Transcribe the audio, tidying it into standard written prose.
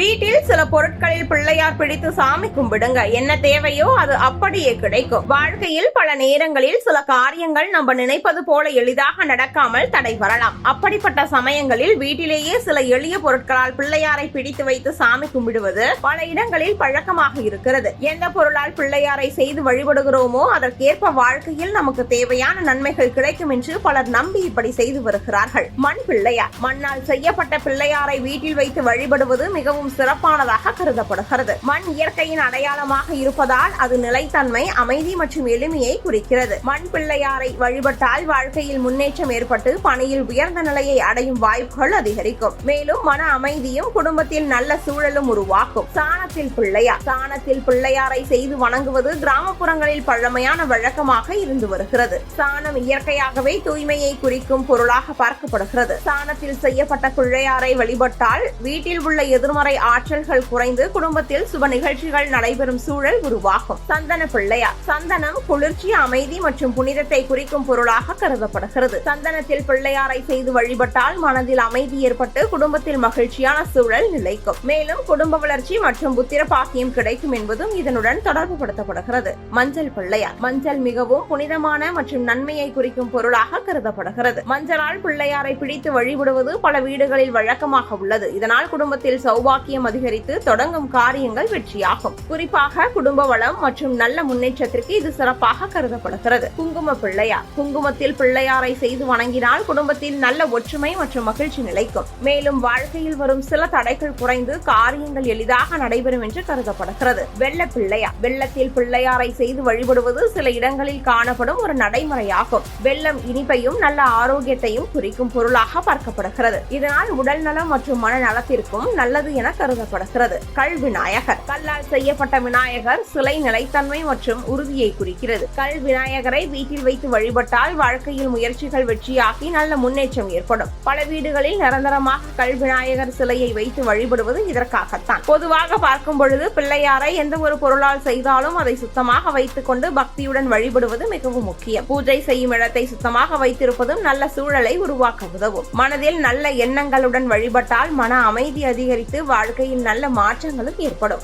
வீட்டில் சில பொருட்களில் பிள்ளையார் பிடித்து சாமி கும்பிடுங்க. என்ன தேவையோ அது அப்படியே கிடைக்கும். வாழ்க்கையில் பல நேரங்களில் சில காரியங்கள் நம்ம நினைப்பது போல எளிதாக நடக்காமல் தடை வரலாம். அப்படிப்பட்ட சமயங்களில் வீட்டிலேயே சில எளிய பொருட்களால் பிள்ளையாரை பிடித்து வைத்து சாமி கும்பிடுவது பல இடங்களில் பழக்கமாக இருக்கிறது. எந்த பொருளால் பிள்ளையாரை செய்து வழிபடுகிறோமோ அதற்கேற்ப வாழ்க்கையில் நமக்கு தேவையான நன்மைகள் கிடைக்கும் என்று பலர் நம்பி இப்படி செய்து வருகிறார்கள். மண் பிள்ளையார். மண்ணால் செய்யப்பட்ட பிள்ளையாரை வீட்டில் வைத்து வழிபடுவது மிகவும் சிறப்பானதாக கருதப்படுகிறது. மண் இயற்கையின் அடையாளமாக இருப்பதால் அது நிலைத்தன்மை, அமைதி மற்றும் எளிமையை குறிக்கிறது. மண் பிள்ளையாரை வழிபட்டால் வாழ்க்கையில் முன்னேற்றம் ஏற்பட்டு பணியில் உயர்ந்த நிலையை அடையும் வாய்ப்புகள் அதிகரிக்கும். மேலும் மன அமைதியும் குடும்பத்தில் நல்ல சூழலும் உருவாக்கும். சாணத்தில் பிள்ளையார். சாணத்தில் பிள்ளையாரை செய்து வணங்குவது கிராமப்புறங்களில் பழமையான வழக்கமாக இருந்து வருகிறது. சாணம் இயற்கையாகவே தூய்மையை குறிக்கும் பொருளாக பார்க்கப்படுகிறது. சாணத்தில் செய்யப்பட்ட பிள்ளையாரை வழிபட்டால் வீட்டில் உள்ள எதிர்மறை ஆற்றல்கள் குறைந்து குடும்பத்தில் சுப நிகழ்ச்சிகள் நடைபெறும் சூழல் உருவாகும். சந்தன பிள்ளையார். சந்தனம் குளிர்ச்சி, அமைதி மற்றும் புனிதத்தை குறிக்கும் பொருளாக கருதப்படுகிறது. சந்தனத்தில் பிள்ளையாரை செய்து வழிபட்டால் மனதில் அமைதி ஏற்பட்டு குடும்பத்தில் மகிழ்ச்சியான சூழல் நிலைக்கும். மேலும் குடும்ப வளர்ச்சி மற்றும் புத்திர பாக்கியம் கிடைக்கும் என்பதும் இதனுடன் தொடர்பு படுத்தப்படுகிறது. மஞ்சள் பிள்ளையார். மஞ்சள் மிகவும் புனிதமான மற்றும் நன்மையை குறிக்கும் பொருளாக கருதப்படுகிறது. மஞ்சளால் பிள்ளையாரை பிடித்து வழிபடுவது பல வீடுகளில் வழக்கமாக உள்ளது. இதனால் குடும்பத்தில் சௌபாக்கியம் அதிகரித்து தொடங்கும் காரியங்கள் வெற்றியாகும். குறிப்பாக குடும்ப வளம் மற்றும் நல்ல முன்னேற்றத்திற்கு இது சிறப்பாக கருதப்படுகிறது. குங்கும பிள்ளையார். குங்குமத்தில் பிள்ளையாரை செய்து வணங்கினால் குடும்பத்தில் நல்ல ஒற்றுமை மற்றும் மகிழ்ச்சி நிலைக்கும். மேலும் வாழ்க்கையில் வரும் சில தடைகள் குறைந்து காரியங்கள் எளிதாக நடைபெறும் என்று கருதப்படுகிறது. வெள்ள பிள்ளையார். வெள்ளத்தில் பிள்ளையாரை செய்து வழிபடுவது சில இடங்களில் காணப்படும் ஒரு நடைமுறையாகும். வெள்ளம் இனிப்பையும் நல்ல ஆரோக்கியத்தையும் குறிக்கும் பொருளாக பார்க்கப்படுகிறது. இதனால் உடல் நலம் மற்றும் மன நலத்திற்கும் நல்லது என கருதப்படுகிறது. கல் விநாயகர். கல்லால் செய்யப்பட்ட விநாயகர் சிலை நிலைத்தன்மை மற்றும் உறுதியை குறிக்கிறது. கல் விநாயகரை வீட்டில் வைத்து வழிபட்டால் வாழ்க்கையில் முயற்சிகள் வெற்றியாகி நல்ல முன்னேற்றம் ஏற்படும். பல வீடுகளில் நிரந்தரமாக கல் விநாயகர் சிலையை வைத்து வழிபடுவது இதற்காகத்தான். பொதுவாக பார்க்கும் பொழுது பிள்ளையாரை எந்த ஒரு பொருளால் செய்தாலும் அதை சுத்தமாக வைத்துக் கொண்டு பக்தியுடன் வழிபடுவது மிகவும் முக்கியம். பூஜை செய்யும் இடத்தை சுத்தமாக வைத்திருப்பதும் நல்ல சூழலை உருவாக்க உதவும். மனதில் நல்ல எண்ணங்களுடன் வழிபட்டால் மன அமைதி அதிகரித்து வாழ்க்கையில் நல்ல மாற்றங்களும் ஏற்படும்.